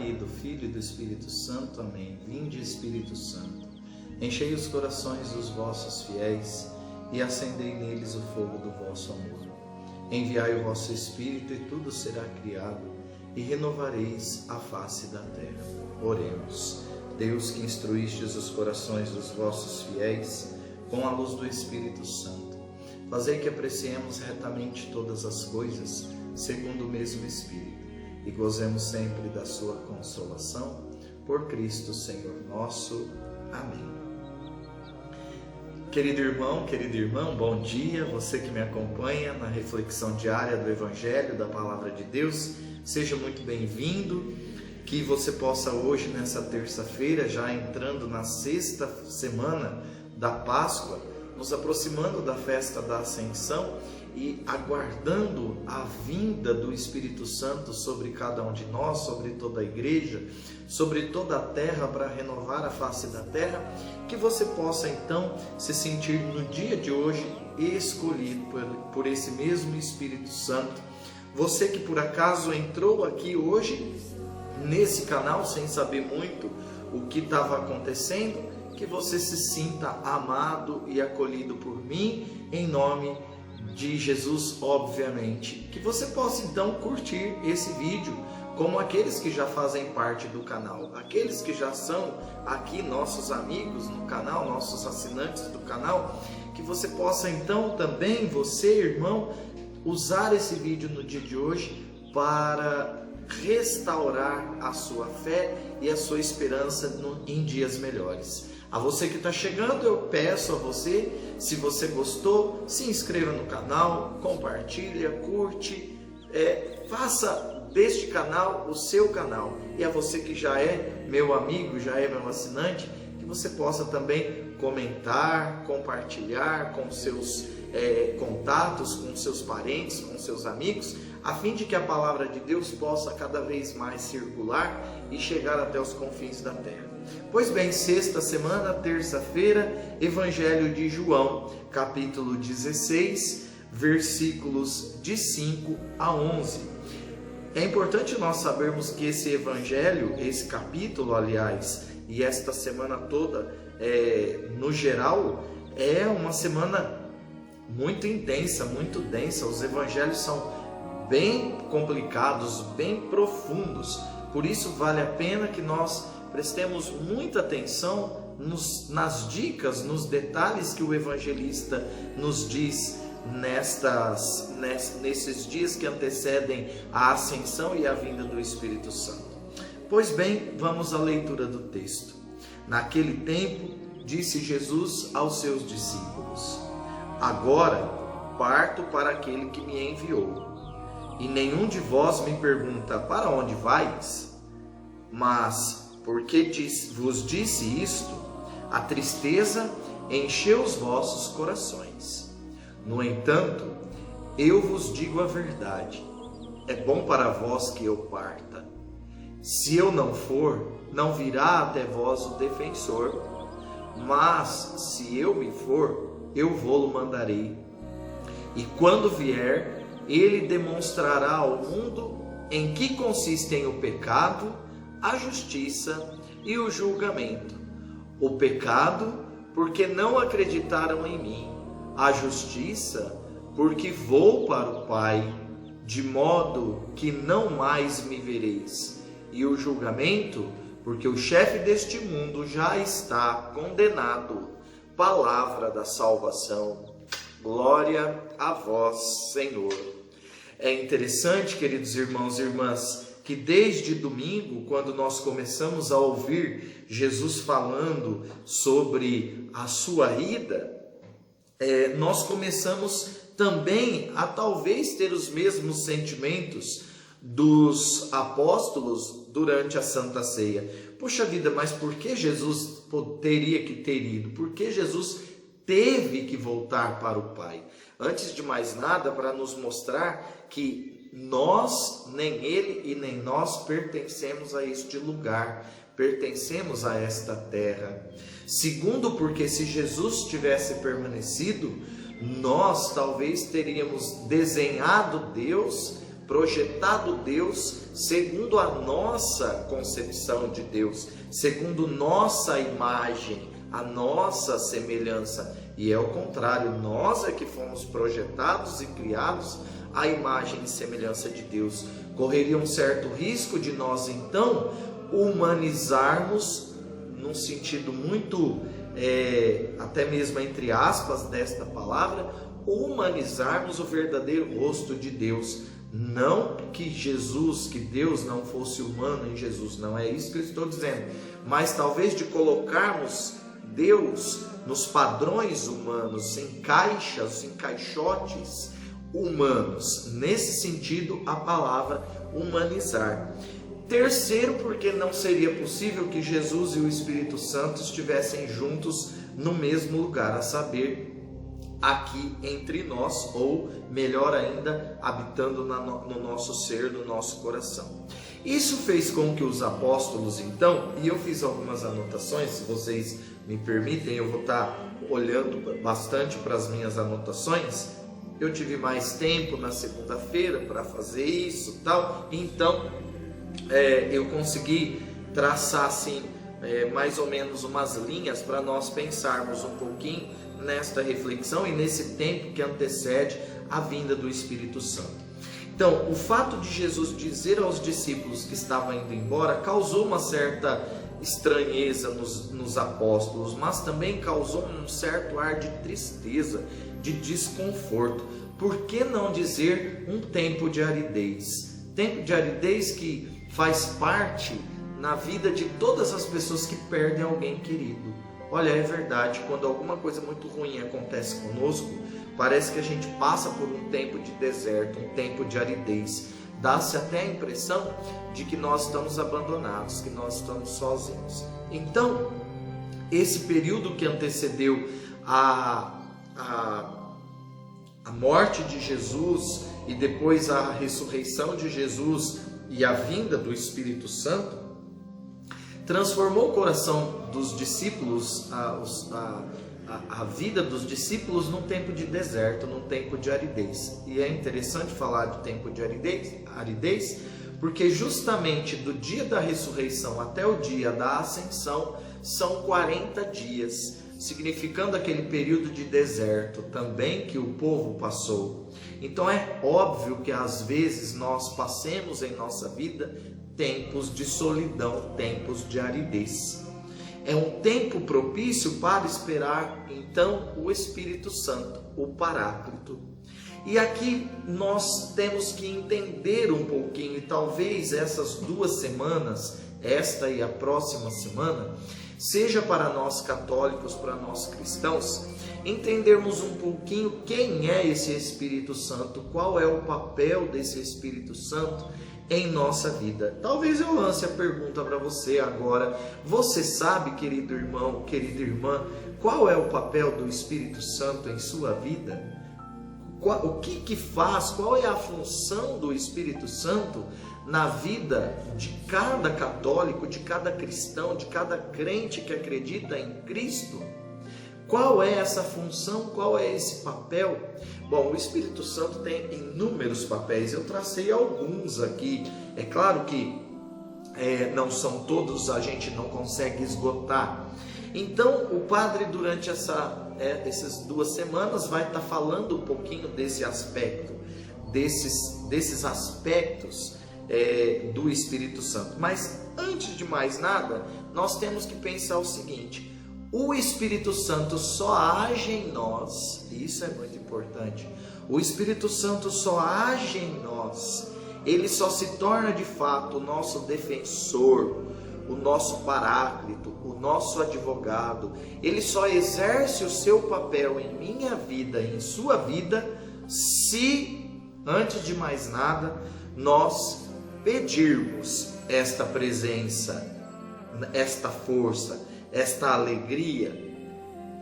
Pai, do Filho e do Espírito Santo. Amém. Vinde, Espírito Santo, enchei os corações dos vossos fiéis e acendei neles o fogo do vosso amor. Enviai o vosso Espírito e tudo será criado e renovareis a face da terra. Oremos. Deus, que instruístes os corações dos vossos fiéis com a luz do Espírito Santo, fazei que apreciemos retamente todas as coisas segundo o mesmo Espírito e gozemos sempre da sua consolação. Por Cristo, Senhor nosso. Amém. Querido irmão, querida irmã, bom dia. Você que me acompanha na reflexão diária do Evangelho, da Palavra de Deus, seja muito bem-vindo. Que você possa hoje, nessa terça-feira, já entrando na sexta semana da Páscoa, nos aproximando da festa da Ascensão e aguardando a vinda do Espírito Santo sobre cada um de nós, sobre toda a igreja, sobre toda a terra, para renovar a face da terra, que você possa então se sentir no dia de hoje escolhido por esse mesmo Espírito Santo. Você que por acaso entrou aqui hoje nesse canal sem saber muito o que estava acontecendo, que você se sinta amado e acolhido por mim, em nome de Jesus, obviamente. Que você possa então curtir esse vídeo, como aqueles que já fazem parte do canal, aqueles que já são aqui nossos amigos no canal, nossos assinantes do canal, que você possa então também, você, irmão, usar esse vídeo no dia de hoje para restaurar a sua fé e a sua esperança em dias melhores. A você que está chegando, eu peço a você, se você gostou, se inscreva no canal, compartilha, curte, faça deste canal o seu canal. E a você que já é meu amigo, já é meu assinante, que você possa também comentar, compartilhar com seus contatos, com seus parentes, com seus amigos, a fim de que a palavra de Deus possa cada vez mais circular e chegar até os confins da terra. Pois bem, sexta semana, terça-feira, Evangelho de João, capítulo 16, versículos de 5 a 11. É importante nós sabermos que esse evangelho, esse capítulo, aliás, e esta semana toda, no geral, é uma semana muito intensa, muito densa. Os evangelhos são bem complicados, bem profundos. Por isso vale a pena que nós prestemos muita atenção nas dicas, nos detalhes que o evangelista nos diz nesses dias que antecedem a ascensão e a vinda do Espírito Santo. Pois bem, vamos à leitura do texto. Naquele tempo, disse Jesus aos seus discípulos: agora parto para aquele que me enviou. E nenhum de vós me pergunta: para onde vais? Mas, porque vos disse isto, a tristeza encheu os vossos corações. No entanto, eu vos digo a verdade: é bom para vós que eu parta. Se eu não for, não virá até vós o defensor. Mas, se eu me for, eu vô-lo mandarei. E quando vier, ele demonstrará ao mundo em que consistem o pecado, a justiça e o julgamento. O pecado, porque não acreditaram em mim. A justiça, porque vou para o Pai, de modo que não mais me vereis. E o julgamento, porque o chefe deste mundo já está condenado. Palavra da salvação. Glória a vós, Senhor. É interessante, queridos irmãos e irmãs, que desde domingo, quando nós começamos a ouvir Jesus falando sobre a sua ida, nós começamos também a talvez ter os mesmos sentimentos dos apóstolos durante a Santa Ceia. Puxa vida, mas por que Jesus teria que ter ido? Por que Jesus teve que voltar para o Pai? Antes de mais nada, para nos mostrar que nós, nem ele e nem nós, pertencemos a este lugar, pertencemos a esta terra. Segundo, porque se Jesus tivesse permanecido, nós talvez teríamos desenhado Deus projetado Deus segundo a nossa concepção de Deus, segundo nossa imagem, a nossa semelhança. E é o contrário, nós é que fomos projetados e criados à imagem e semelhança de Deus. Correria um certo risco de nós então humanizarmos, num sentido muito, até mesmo entre aspas desta palavra, humanizarmos o verdadeiro rosto de Deus. Não que Jesus, que Deus não fosse humano em Jesus, não é isso que eu estou dizendo, mas talvez de colocarmos Deus nos padrões humanos, em caixas, em caixotes humanos. Nesse sentido, a palavra humanizar. Terceiro, porque não seria possível que Jesus e o Espírito Santo estivessem juntos no mesmo lugar, a saber, aqui entre nós, ou melhor ainda, habitando no nosso ser, no nosso coração. Isso fez com que os apóstolos então, e eu fiz algumas anotações, se vocês me permitem, eu vou estar olhando bastante para as minhas anotações. Eu tive mais tempo na segunda-feira para fazer isso, tal, então eu consegui traçar assim, mais ou menos umas linhas para nós pensarmos um pouquinho nesta reflexão e nesse tempo que antecede a vinda do Espírito Santo. Então, o fato de Jesus dizer aos discípulos que estavam indo embora causou uma certa estranheza nos apóstolos, mas também causou um certo ar de tristeza, de desconforto. Por que não dizer um tempo de aridez? Tempo de aridez que faz parte na vida de todas as pessoas que perdem alguém querido. Olha, é verdade, quando alguma coisa muito ruim acontece conosco, parece que a gente passa por um tempo de deserto, um tempo de aridez. Dá-se até a impressão de que nós estamos abandonados, que nós estamos sozinhos. Então, esse período que antecedeu a morte de Jesus e depois a ressurreição de Jesus e a vinda do Espírito Santo, transformou o coração dos discípulos, a vida dos discípulos num tempo de deserto, num tempo de aridez. E é interessante falar de tempo de aridez, porque justamente do dia da ressurreição até o dia da ascensão são 40 dias, significando aquele período de deserto também que o povo passou. Então é óbvio que às vezes nós passemos em nossa vida tempos de solidão, tempos de aridez. É um tempo propício para esperar então o Espírito Santo, o Paráclito. E aqui nós temos que entender um pouquinho, e talvez essas 2 semanas, esta e a próxima semana, seja para nós católicos, para nós cristãos, entendermos um pouquinho quem é esse Espírito Santo, qual é o papel desse Espírito Santo em nossa vida. Talvez eu lance a pergunta para você agora. Você sabe, querido irmão, querida irmã, qual é o papel do Espírito Santo em sua vida? O que faz? Qual é a função do Espírito Santo na vida de cada católico, de cada cristão, de cada crente que acredita em Cristo? Qual é essa função? Qual é esse papel? Bom, o Espírito Santo tem inúmeros papéis, eu tracei alguns aqui. É claro que não são todos, a gente não consegue esgotar. Então, o padre, durante essas 2 semanas, vai estar falando um pouquinho desse aspecto, desses aspectos do Espírito Santo. Mas, antes de mais nada, nós temos que pensar o seguinte: o Espírito Santo só age em nós, e isso é muito importante. O Espírito Santo só age em nós, ele só se torna de fato o nosso defensor, o nosso paráclito, o nosso advogado. Ele só exerce o seu papel em minha vida, em sua vida, se, antes de mais nada, nós pedirmos esta presença, esta força, esta alegria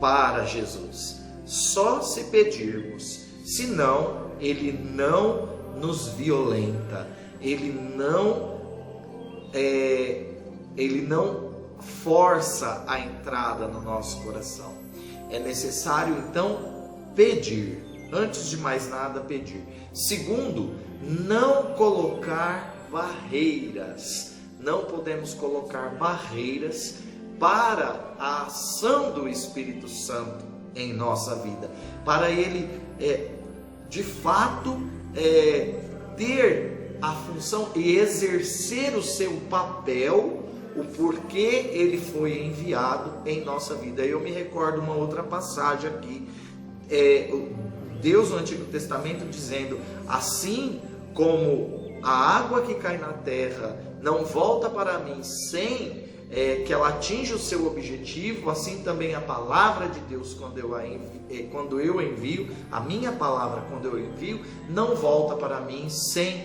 para Jesus. Só se pedirmos, senão ele não nos violenta, ele não força a entrada no nosso coração. É necessário então pedir. antes de mais nada, pedir. Segundo, não colocar barreiras. Não podemos colocar barreiras para a ação do Espírito Santo em nossa vida, para ele de fato ter a função e exercer o seu papel, o porquê ele foi enviado em nossa vida. Eu me recordo uma outra passagem aqui, Deus no Antigo Testamento dizendo: assim como a água que cai na terra não volta para mim sem que ela atinja o seu objetivo, assim também a palavra de Deus, quando eu envio, a minha palavra quando eu envio, não volta para mim sem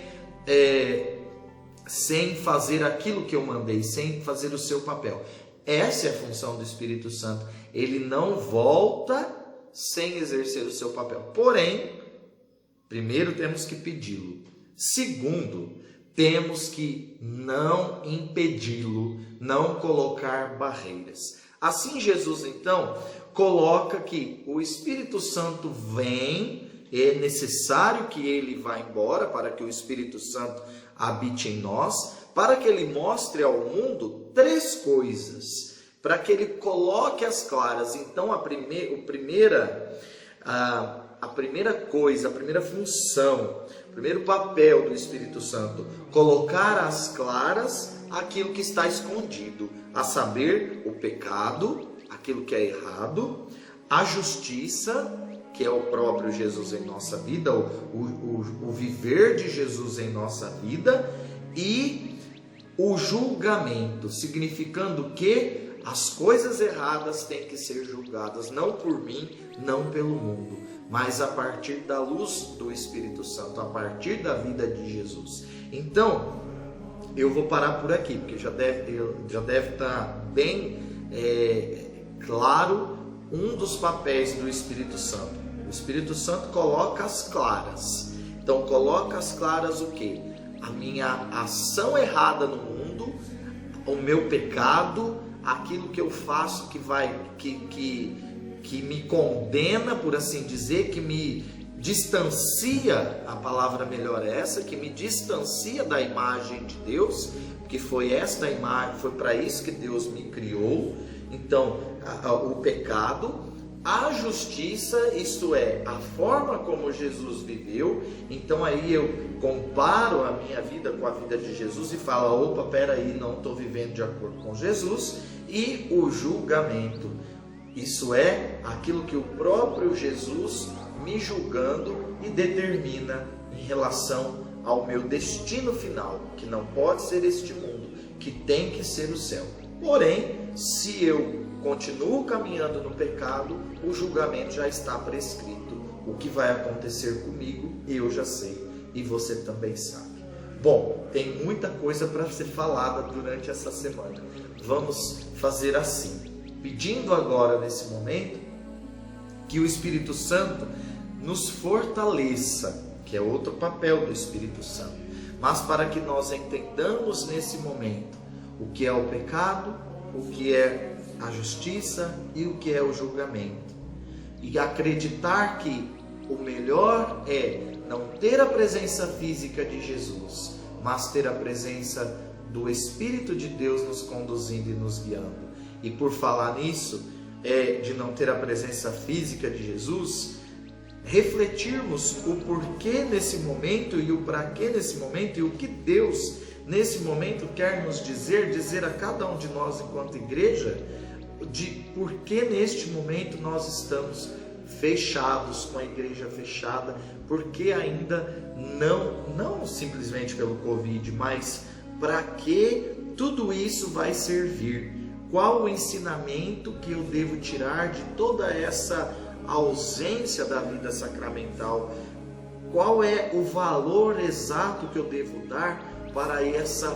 fazer aquilo que eu mandei, sem fazer o seu papel. Essa é a função do Espírito Santo. Ele não volta sem exercer o seu papel. Porém, primeiro temos que pedi-lo. Segundo, temos que não impedi-lo, não colocar barreiras. Assim, Jesus então coloca que o Espírito Santo vem, é necessário que ele vá embora para que o Espírito Santo habite em nós, para que ele mostre ao mundo três coisas, para que ele coloque as claras. Então, a primeira coisa, a primeira função, o primeiro papel do Espírito Santo, colocar às claras aquilo que está escondido, a saber, o pecado, aquilo que é errado, a justiça, que é o próprio Jesus em nossa vida, o viver de Jesus em nossa vida, e o julgamento, significando que as coisas erradas têm que ser julgadas, não por mim, não pelo mundo, mas a partir da luz do Espírito Santo, a partir da vida de Jesus. Então, eu vou parar por aqui, porque já deve estar bem claro um dos papéis do Espírito Santo. O Espírito Santo coloca as claras. Então, coloca as claras o quê? A minha ação errada no mundo, o meu pecado, aquilo que eu faço que me condena, por assim dizer, que me distancia, a palavra melhor é essa, que me distancia da imagem de Deus, que foi esta imagem, foi para isso que Deus me criou. Então, o pecado, a justiça, isto é, a forma como Jesus viveu. Então aí eu comparo a minha vida com a vida de Jesus e falo: opa, peraí, não estou vivendo de acordo com Jesus. E o julgamento, isso é aquilo que o próprio Jesus me julgando e determina em relação ao meu destino final, que não pode ser este mundo, que tem que ser o céu. Porém, se eu continuo caminhando no pecado, o julgamento já está prescrito. O que vai acontecer comigo, eu já sei, e você também sabe. Bom, tem muita coisa para ser falada durante essa semana. Vamos fazer assim, pedindo agora nesse momento que o Espírito Santo nos fortaleça, que é outro papel do Espírito Santo, mas para que nós entendamos nesse momento o que é o pecado, o que é a justiça e o que é o julgamento, e acreditar que o melhor é não ter a presença física de Jesus, mas ter a presença do Espírito de Deus nos conduzindo e nos guiando. E por falar nisso, de não ter a presença física de Jesus, refletirmos o porquê nesse momento e o para quê nesse momento e o que Deus nesse momento quer nos dizer a cada um de nós enquanto igreja, de por que neste momento nós estamos fechados, com a igreja fechada, porque ainda não simplesmente pelo Covid, mas para que tudo isso vai servir? Qual o ensinamento que eu devo tirar de toda essa ausência da vida sacramental? Qual é o valor exato que eu devo dar para essa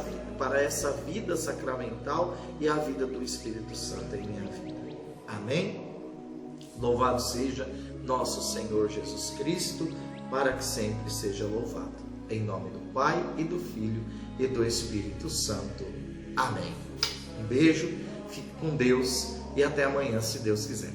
vida sacramental e a vida do Espírito Santo em minha vida? Amém? Louvado seja nosso Senhor Jesus Cristo, para que sempre seja louvado. Em nome do Pai e do Filho e do Espírito Santo. Amém. Um beijo, fique com Deus e até amanhã, se Deus quiser.